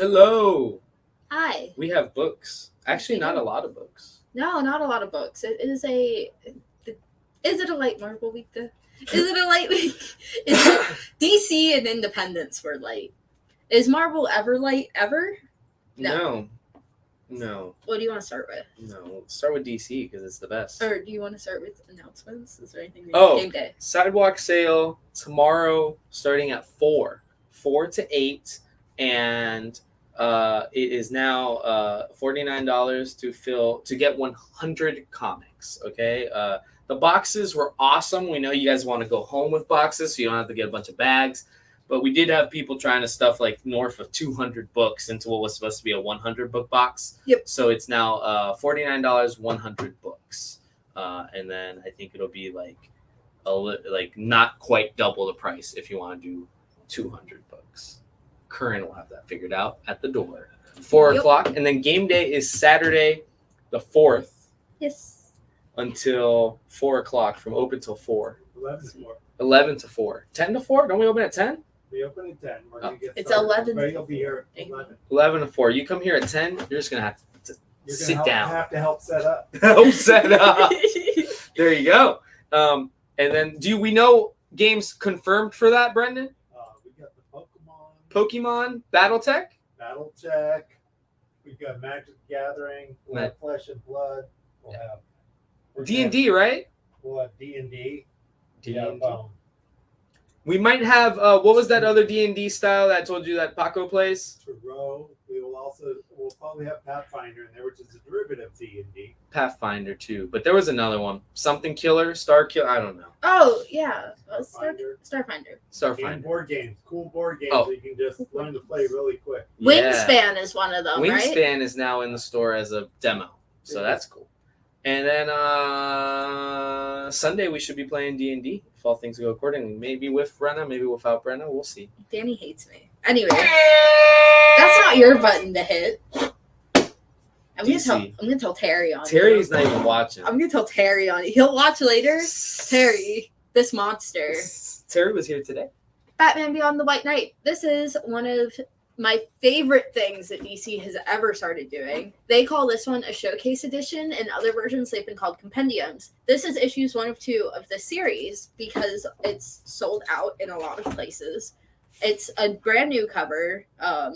Hello. Hi. We have books. Actually, not a lot of books. No, not a lot of books. It is a. Is it a light Marvel week? Is it a light week? Is it DC and Independence were light? Is Marvel ever light ever? No. What do you want to start with? No. Let's start with DC because it's the best. Or do you want to start with announcements? Is there anything? Oh, game day. Sidewalk sale tomorrow, starting at 4 to 8, and it is now $49 to get 100 comics. Okay. The boxes were awesome. We know you guys want to go home with boxes, so you don't have to get a bunch of bags. But we did have people trying to stuff like north of 200 books into what was supposed to be a 100 book box. Yep. So it's now $49, 100 books, and then I think it'll be like not quite double the price if you want to do 200 books. Curran will have that figured out at the door. 4 o'clock, and then game day is Saturday, the 4th. Yes. Until 4 o'clock, from open till 4. 11 to 4. 11 to 4. 10 to 4? Don't we open at 10? We open at 10. We're gonna get It's started. 11. Everybody will be here at 11. 11 to 4. You come here at 10, you're just going to have to You're sit gonna down. have to help set up. Help set up. There you go. And then, do we know games confirmed for that, Brendan? We got the Pokemon, Battletech? Battletech. We've got Magic the Gathering. We'll have Flesh and Blood. We'll have D&D, right? We'll have D&D. D&D. We might have, what was that other D&D style that I told you that Paco plays? Tarot. We'll probably have Pathfinder in there, which is a derivative of D&D. Pathfinder, too. But there was another one. Something Killer, Star Killer, I don't know. Oh yeah, Starfinder. Starfinder. And board games. Cool board games Oh. that you can just learn to play really quick. Wingspan is one of them, right? Wingspan is now in the store as a demo. So that's cool. And then Sunday we should be playing D&D if all things go accordingly. Maybe with Brenna, maybe without Brenna. We'll see. Danny hates me. Anyway, that's not your button to hit. I'm gonna tell Terry on. Terry's not even watching. I'm gonna tell Terry on. He'll watch later. Terry, this monster. Terry was here today. Batman Beyond the White Knight. This is one of my favorite things that DC has ever started doing. They call this one a showcase edition, and other versions they've been called compendiums. This is issues 1 of 2 of the series because it's sold out in a lot of places. It's a brand new cover,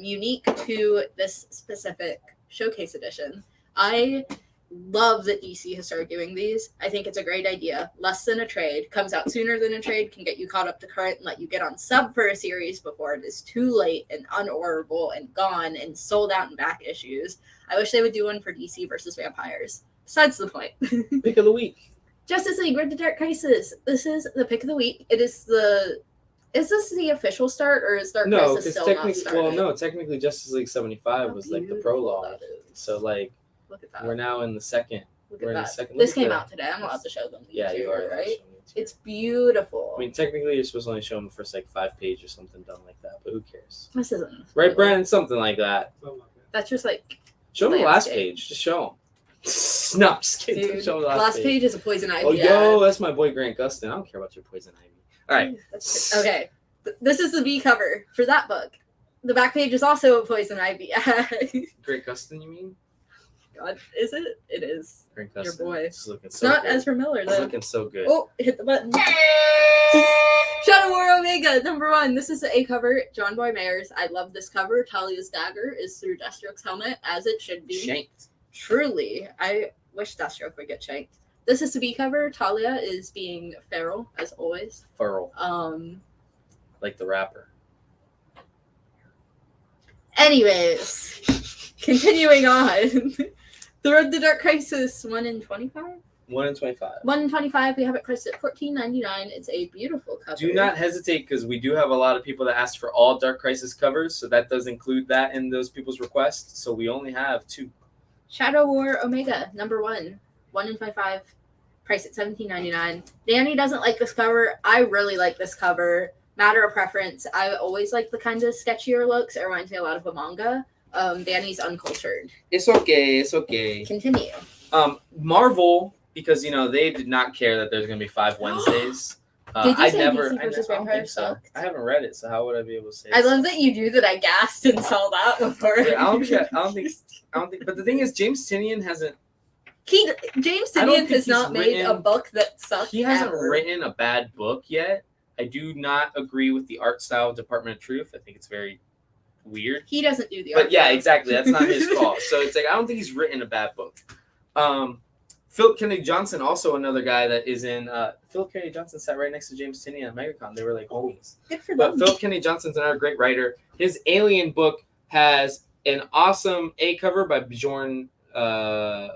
unique to this specific showcase edition. I love that DC has started doing these. I think it's a great idea. Less than a trade. Comes out sooner than a trade. Can get you caught up to current and let you get on sub for a series before it is too late and unorderable and gone and sold out in back issues. I wish they would do one for DC versus Vampires. Besides the point. Pick of the week. Justice League Red Dark Crisis. This is the pick of the week. It is the... Is this the official start, or is Dark Crisis still not started? Well, no, technically Justice League 75 was like the prologue. So, like, look at that. We're now in the second. Look we're at in that. the second. This came out today. I'm allowed to show them. Yeah, you are. Right? It's beautiful. I mean, technically, you're supposed to only show them the first, like, 5 pages or something done like that, but who cares? This isn't. Right, Brandon? Something like that. That's just like... Show them the last page. Just show them. No, I'm just kidding. Dude, show them the last page is a Poison Ivy. Oh, yo, that's my boy Grant Gustin. I don't care about your Poison Ivy. All right. Okay. This is the B cover for that book. The back page is also a Poison Ivy. Grant Gustin, you mean? God, is it? It is. Grant Your Gustin. boy. It's looking It's so not good. Ezra Miller, though. It's looking so good. Oh, hit the button. Shadow War Omega, #1. This is the A cover, John Boy Mayers. I love this cover. Talia's dagger is through Deathstroke's helmet, as it should be. Shanked. Truly. I wish Deathstroke would get shanked. This is the B cover. Talia is being feral, as always. Feral. Like the rapper. Anyways, continuing on. The Road to Dark Crisis, 1 in 25? 1 in 25. 1 in 25. We have it priced at $14.99. It's a beautiful cover. Do not hesitate, because we do have a lot of people that ask for all Dark Crisis covers, so that does include that in those people's requests. So we only have 2. Shadow War Omega, #1. 1 in 25. Priced at $17.99. Danny doesn't like this cover. I really like this cover. Matter of preference. I always like the kind of sketchier looks. It reminds me a lot of a manga. Danny's uncultured. It's okay. It's okay. Continue. Marvel, because, you know, they did not care that there's going to be 5 Wednesdays. Did you I say never, DC versus I don't Vampire think so. sucked? I haven't read it, so how would I be able to say? I love that you knew that I gasped and saw that before. I don't think. But the thing is, James Tynion hasn't. James I don't Tynion think has he's not made a written- book that sucked. He hasn't ever. written a bad book yet. I do not agree with the art style of Department of Truth. I think it's very weird. He doesn't do the art. But yeah, though. exactly. That's not his call. So it's like I don't think he's written a bad book. Philip Kennedy Johnson, also another guy that is in. Philip Kennedy Johnson sat right next to James Tynion at MegaCon. They were like homies. Good for But them. Philip Kennedy Johnson's another great writer. His Alien book has an awesome A cover by Bjorn Venus. I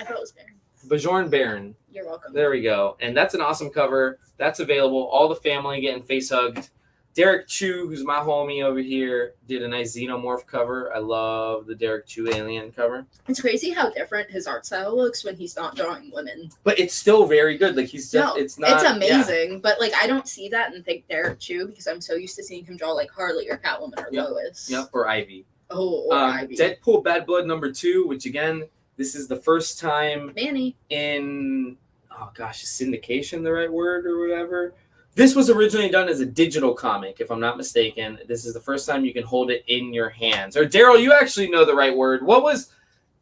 thought it was Baron. Bjorn Baron. You're welcome. There we go. And that's an awesome cover. That's available. All the family getting face hugged. Derek Chu, who's my homie over here, did a nice Xenomorph cover. I love the Derek Chu Alien cover. It's crazy how different his art style looks when he's not drawing women. But it's still very good. Like he's just, it's not. It's amazing, but like I don't see that and think Derek Chu because I'm so used to seeing him draw like Harley or Catwoman or Lois. Yep, or Ivy. Oh, or Ivy. Deadpool Bad Blood #2, which again, this is the first time Manny. in, oh gosh, is syndication the right word or whatever? This was originally done as a digital comic, if I'm not mistaken. This is the first time you can hold it in your hands. Or Daryl, you actually know the right word. What was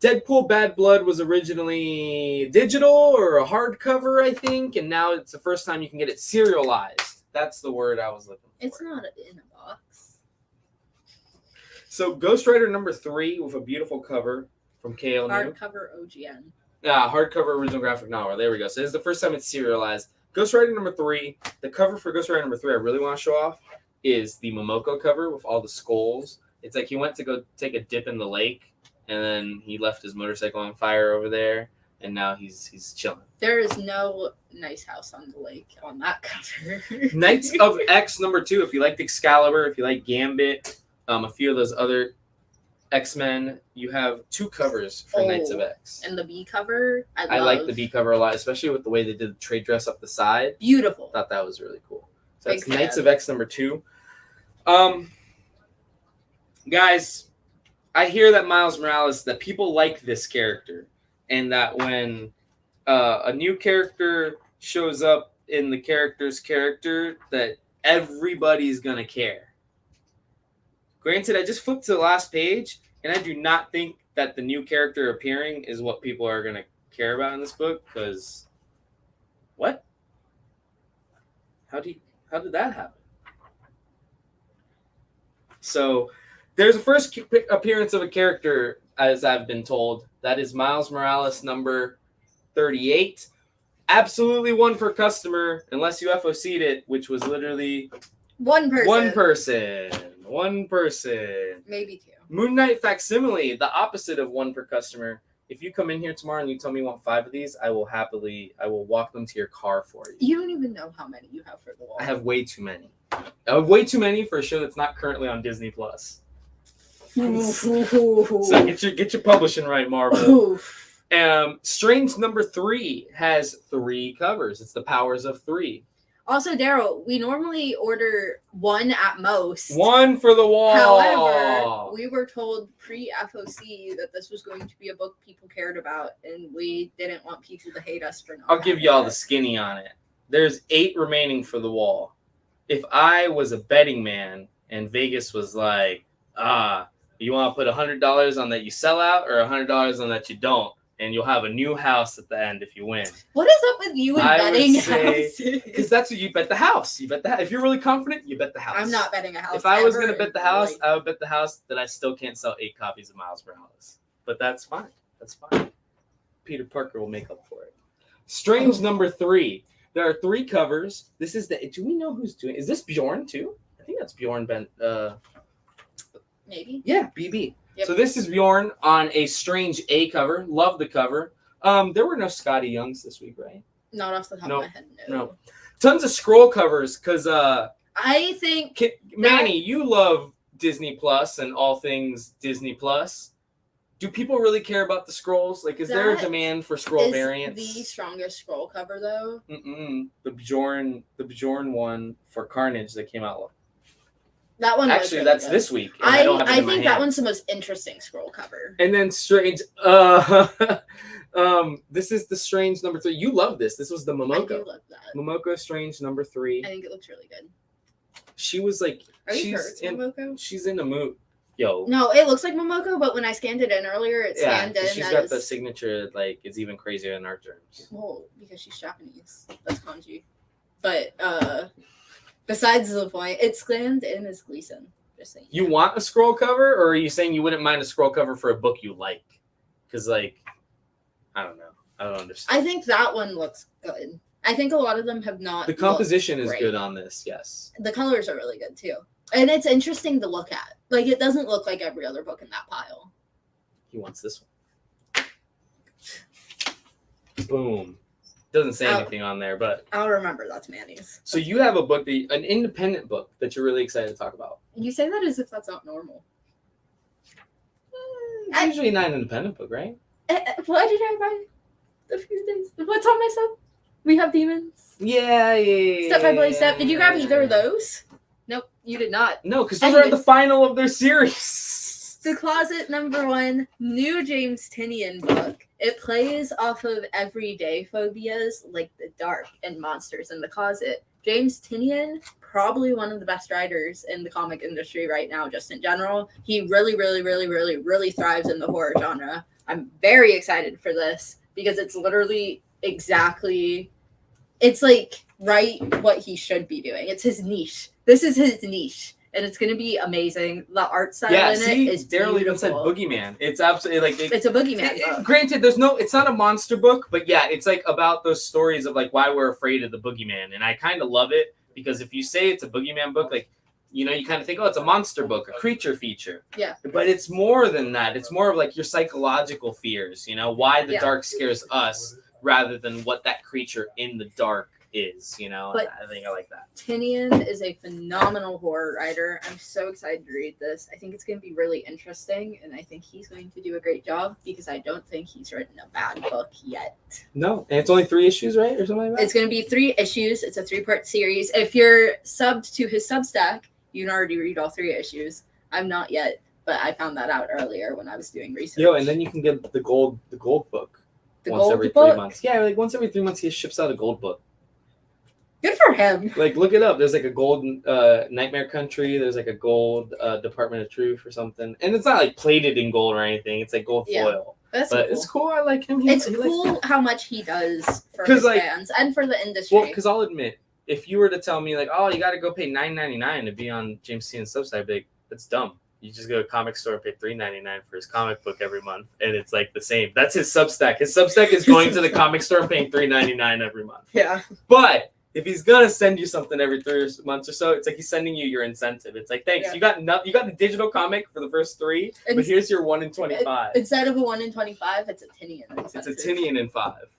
Deadpool Bad Blood was originally digital or a hardcover, I think, and now it's the first time you can get it serialized. That's the word I was looking for. It's not in a box. So Ghost Rider #3 with a beautiful cover from KL New. Hardcover OGN. Hardcover original graphic novel. There we go. So this is the first time it's serialized. Ghost Rider #3. The cover for Ghost Rider #3 I really want to show off is the Momoko cover with all the skulls. It's like he went to go take a dip in the lake, and then he left his motorcycle on fire over there, and now he's chilling. There is no nice house on the lake on that cover. Knights of X #2. If you liked Excalibur, if you like Gambit, a few of those other X-Men, you have 2 covers for Knights of X. And the B cover, I like the B cover a lot, especially with the way they did the trade dress up the side. Beautiful. Thought that was really cool. So that's Big Knights fan. of X #2. Guys, I hear that Miles Morales, that people like this character, and that when a new character shows up in the character's character, that everybody's gonna care. Granted, I just flipped to the last page, and I do not think that the new character appearing is what people are going to care about in this book, because what? How did that happen? So there's a first appearance of a character, as I've been told. That is Miles Morales #38. Absolutely 1 per customer, unless you FOC'd it, which was literally One person. One person. Maybe 2. Moon Knight facsimile, the opposite of 1 per customer. If you come in here tomorrow and you tell me you want 5 of these, I will walk them to your car for you. You don't even know how many you have for the wall. I have way too many. I have way too many for a show that's not currently on Disney Plus. So get your publishing right, Marvel. Strange #3 has 3 covers. It's the Powers of 3. Also, Daryl, we normally order 1 at most. 1 for the wall. However, we were told pre-FOC that this was going to be a book people cared about, and we didn't want people to hate us for not. I'll give having y'all it. the skinny on it. There's 8 remaining for the wall. If I was a betting man and Vegas was like, you want to put $100 on that you sell out or $100 on that you don't, and you'll have a new house at the end if you win. What is up with you and I would betting say- houses? Because that's what you bet the house. You bet the if you're really confident, you bet the house. I'm not betting a house. If I was ever going to bet the in house, life. I would bet the house that I still can't sell 8 copies of Miles Morales. But that's fine. That's fine. Peter Parker will make up for it. Strange #3. There are 3 covers. This is do we know who's doing? Is this Bjorn too? I think that's Bjorn Ben. Maybe. Yeah, BB. Yep. So this is Bjorn on a Strange A cover. Love the cover. There were no Scotty Youngs this week, right? Not off the top No, of my head. No. Tons of scroll covers because I think Manny, you love Disney Plus and all things Disney Plus. Do people really care about the scrolls? Like, is there a That demand for scroll is variants? the strongest scroll cover though. The Bjorn one for Carnage that came out That one. was Actually, really that's good. this week. And I don't have it I in my think that hand. one's the most interesting scroll cover. And then Strange. This is the Strange number 3. You love this. This was the I Momoko. do love that. Momoko Strange number 3. I think it looks really good. She was like, Are you sure she's it's in. Momoko? She's in a mood. Yo. No, it looks like Momoko, but when I scanned it in earlier, it Yeah, scanned in she's as... got the signature. Like, it's even crazier than our terms. Well, because she's Japanese. That's kanji. But besides the point, it's scanned in as Gleason. Just saying. You want a scroll cover, or are you saying you wouldn't mind a scroll cover for a book you like? Because, like, I don't know. I don't understand. I think that one looks good. I think a lot of them have not. The composition is great. good on this, yes. The colors are really good too. And it's interesting to look at. Like, it doesn't look like every other book in that pile. He wants this one. Boom. Doesn't say anything on there, but... I'll remember that's Manny's. So you have a book, an independent book that you're really excited to talk about. You say that as if that's not normal. It's usually not an independent book, right? Why did I buy a few things? What's on my sub? We Have Demons. Yeah. Step by Play Step. Did you grab either of those? Nope, you did not. No, because those are at the Anyways. final of their series. The Closet #1, new James Tynion book. It plays off of everyday phobias like the dark and monsters in the closet. James Tynion, probably one of the best writers in the comic industry right now, just in general. He really, really, really, really, really thrives in the horror genre. I'm very excited for this because it's literally exactly, it's like right what he should be doing. It's his niche. This is his niche. And it's going to be amazing. The art style in it is Daryl even said beautiful. Boogeyman. It's absolutely like... It's a boogeyman book. Granted, it's not a monster book, but yeah, it's like about those stories of like why we're afraid of the boogeyman. And I kind of love it because if you say it's a boogeyman book, like, you know, you kind of think, oh, it's a monster book, a creature feature. Yeah. But it's more than that. It's more of like your psychological fears, you know, why the dark scares us rather than what that creature in the dark is, you know. But I think I like that. Tynion is a phenomenal horror writer. I'm so excited to read this. I think it's going to be really interesting, and I think he's going to do a great job because I don't think he's written a bad book yet. No, and it's only 3 issues, right? Or something like that? It's going to be 3 issues. It's a 3-part series. If you're subbed to his Substack, you can already read all 3 issues. I'm not yet, but I found that out earlier when I was doing research. Yo, and then you can get the gold book The once gold every book? 3 months. Yeah, like once every 3 months he ships out a gold book. Good for him. Like, look it up. There's like a gold Nightmare Country. There's like a gold Department of Truth or something. And it's not like plated in gold or anything. It's like gold foil. That's But cool. it's cool. I like him. It's he likes cool how much he does for 'Cause, his like- fans and for the industry. Well, because I'll admit, if you were to tell me like, oh, you got to go pay $9.99 to be on James Tynion's Substack, I'd be like, that's dumb. You just go to a comic store and pay $3.99 for his comic book every month, and it's like the same. That's his Substack. His Substack is going to the comic store and paying $3.99 every month. Yeah. But if he's gonna send you something every 3 months or so, it's like he's sending you your incentive. It's like, thanks, Yeah. you got the digital comic for the first 3, but It's- here's your 1 in 25. Instead of a 1 in 25, it's a Tynion. It's a Tynion in 5.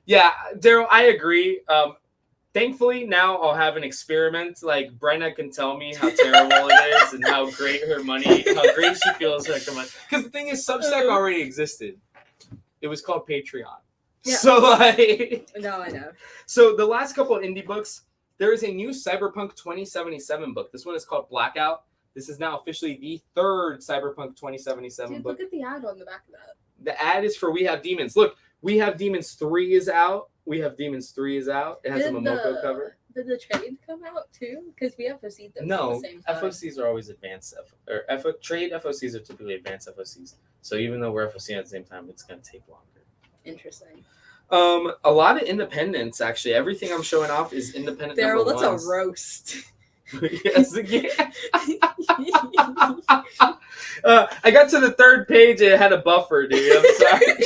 Yeah, Daryl, I agree. Thankfully, now I'll have an experiment. Like, Brenna can tell me how terrible it is and how great how great she feels like her money. Because the thing is, Substack already existed. It was called Patreon. Yeah. So, like... No, I know. So, the last couple of indie books, there is a new Cyberpunk 2077 book. This one is called Blackout. This is now officially the 3rd Cyberpunk 2077 Dude, book. look at the ad on the back of that. The ad is for We Have Demons. Look, We Have Demons 3 is out. We Have Demons 3 is out. It has a Momoko cover. Did the trade come out too? Because we have received them at No, the same time. FOCs are always advanced. Trade FOCs are typically advanced FOCs. So even though we're FOC at the same time, it's going to take longer. Interesting. A lot of independents, actually. Everything I'm showing off is independent. Daryl, number that's ones. a roast. Yes, yeah. I got to the 3rd page and it had a buffer, dude. I'm sorry.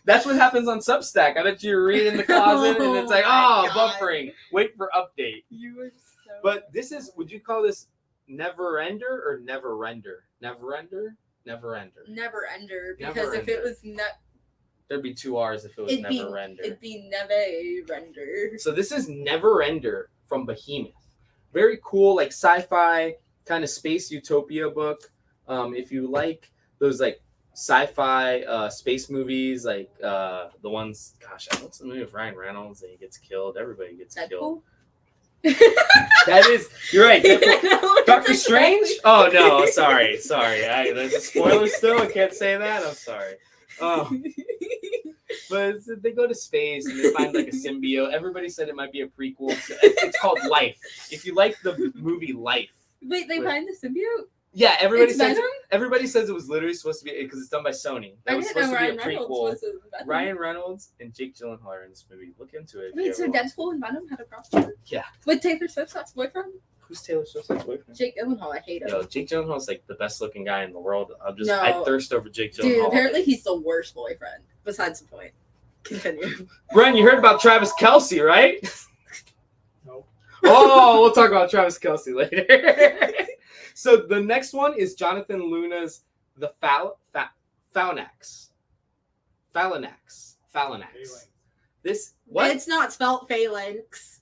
That's what happens on Substack. I bet you read in the closet and it's like, Oh my God. buffering. Wait for update. You are so... But this is, would you call this Neverender or Neverender? Neverender? Neverender. Never ender, because if it was There'd be 2 R's if it was Neverender. it'd be neve render. So this is Neverender from Behemoth. Very cool, like sci-fi kind of space utopia book. If you like those like sci-fi space movies, like the ones, gosh, what's the movie with Ryan Reynolds and he gets killed? Everybody gets killed. That is, you're right. Deadpool. Doctor Strange? Oh no, sorry. There's a spoiler still. I can't say that. I'm sorry. Oh, but they go to space and they find like a symbiote. Everybody said it might be a prequel. It's called Life. If you like the movie Life. Wait, they find the symbiote? Yeah, everybody It's says Venom? everybody says it was literally supposed to be because it's done by Sony. That I was didn't supposed know to be Ryan a Reynolds prequel. was a Venom. Ryan Reynolds and Jake Gyllenhaal are in this movie. Look into it. if you Wait, so ever want. Deadpool and Venom had a crossover? Yeah. With Taylor Swift's ex-boyfriend? Who's Taylor Swift's boyfriend? Jake Gyllenhaal, I hate him. Yo, Jake Gyllenhaal's like the best looking guy in the world. No. I thirst over Jake Gyllenhaal. Dude, apparently he's the worst boyfriend. Besides the point. Continue. Brian, you heard about Travis Kelce, right? Nope. Oh, we'll talk about Travis Kelce later. So the next one is Jonathan Luna's The Phalanx. This what? It's not spelled phalanx.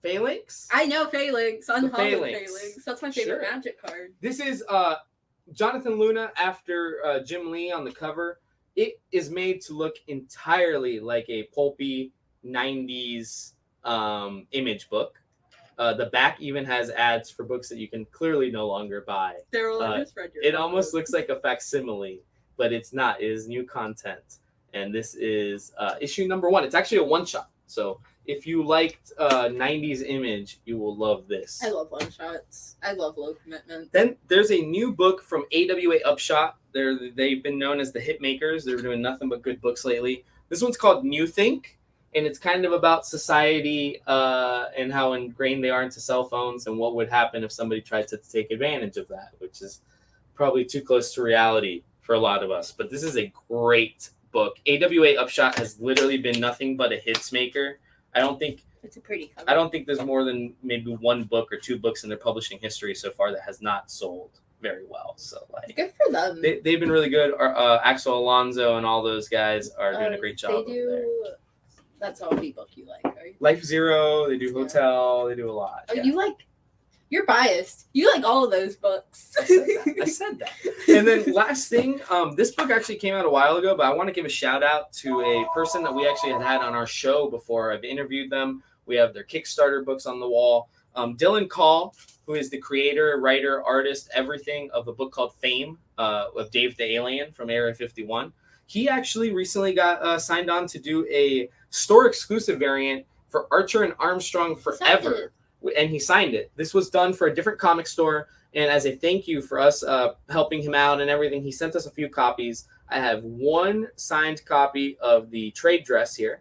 Phalanx? I know phalanx. Unholy Phalanx. phalanx. That's my favorite Sure. magic card. This is Jonathan Luna after Jim Lee on the cover. It is made to look entirely like a pulpy 90s image book. The back even has ads for books that you can clearly no longer buy. Daryl, I just read your It book. almost looks like a facsimile, but it's not. It is new content. And this is issue number 1. It's actually a one-shot. So if you liked 90s image, you will love this. I love one-shots. I love low commitment. Then there's a new book from AWA Upshot. They've been known as the hit makers. They're doing nothing but good books lately. This one's called New Think, and it's kind of about society and how ingrained they are into cell phones and what would happen if somebody tried to take advantage of that, which is probably too close to reality for a lot of us. But this is a great book. AWA Upshot has literally been nothing but a hits maker. It's a pretty cover. I don't think there's more than maybe one book or two books in their publishing history so far that has not sold very well. So like, good for them. they've been really good. Axel Alonso and all those guys are doing a great job. They over there. do. That's all the book you like, right? Life Zero. They do Hotel. They do a lot. Oh, yeah. You're biased. You like all of those books. I said that. And then last thing, this book actually came out a while ago, but I want to give a shout out to a person that we actually had on our show before. I've interviewed them. We have their Kickstarter books on the wall. Dylan Call, who is the creator, writer, artist, everything of a book called Fame of Dave the Alien from Area 51. He actually recently got signed on to do a store exclusive variant for Archer and Armstrong Forever. And he signed it. This was done for a different comic store. And as a thank you for us helping him out and everything, he sent us a few copies. I have one signed copy of the trade dress here.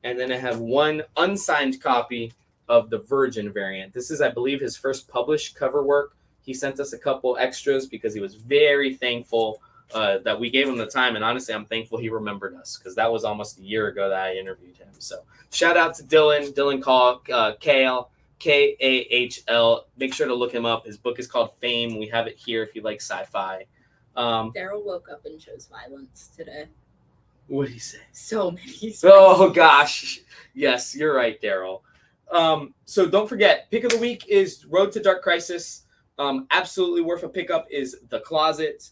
And then I have one unsigned copy of the Virgin variant. This is, I believe, his first published cover work. He sent us a couple extras because he was very thankful that we gave him the time. And honestly, I'm thankful he remembered us because that was almost a year ago that I interviewed him. So shout out to Dylan Call, Kahl. Make sure to look him up. His book is called Fame. We have it here if you like sci-fi. Daryl woke up and chose violence today. What did he say? So many. Oh gosh. Yes, you're right, Daryl. So don't forget, pick of the week is Road to Dark Crisis. Absolutely worth a pickup is The Closet.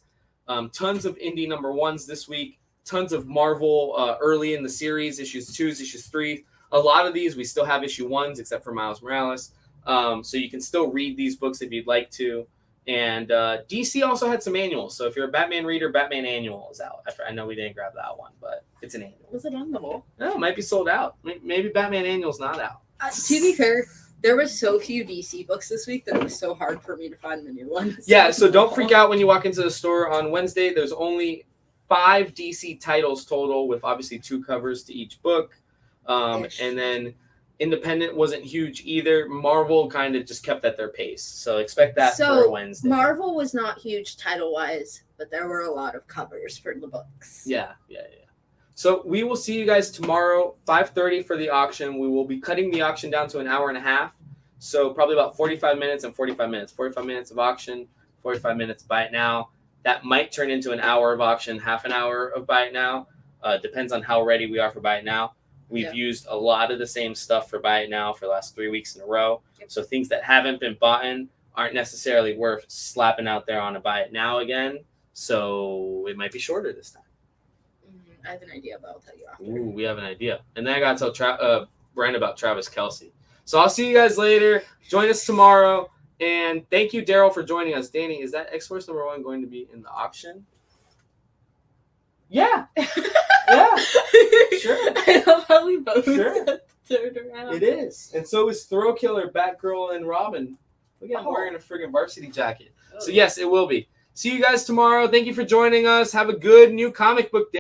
Tons of indie number 1s this week. Tons of Marvel early in the series, issues 2s, issues 3s. A lot of these, we still have issue 1s, except for Miles Morales. So you can still read these books if you'd like to. And DC also had some annuals. So if you're a Batman reader, Batman Annual is out. I know we didn't grab that one, but it's an annual. Was it on the wall? No, it might be sold out. Maybe Batman Annual's not out. To be fair, there was so few DC books this week that it was so hard for me to find the new ones. Yeah, so don't freak out when you walk into the store on Wednesday. There's only 5 DC titles total with obviously 2 covers to each book. And then Independent wasn't huge either. Marvel kind of just kept at their pace. So expect that for a Wednesday. Marvel was not huge title-wise, but there were a lot of covers for the books. Yeah. So we will see you guys tomorrow, 5:30 for the auction. We will be cutting the auction down to an hour and a half. So probably about 45 minutes and 45 minutes. 45 minutes of auction, 45 minutes buy it now. That might turn into an hour of auction, half an hour of buy it now. Depends on how ready we are for buy it now. We've used a lot of the same stuff for buy it now for the last 3 weeks in a row. Yep. So things that haven't been bought in aren't necessarily worth slapping out there on a buy it now again. So it might be shorter this time. I have an idea, but I'll tell you after. Ooh, we have an idea. And then I got to tell Brand about Travis Kelce. So I'll see you guys later. Join us tomorrow. And thank you, Daryl, for joining us. Danny, is that X-Force #1 going to be in the auction? Yeah. Yeah. Sure. I love how we both Sure. turned around. It is. And so is Throw Killer, Batgirl, and Robin. Look at him Oh. wearing a friggin' varsity jacket. Oh. So yes, it will be. See you guys tomorrow. Thank you for joining us. Have a good new comic book day.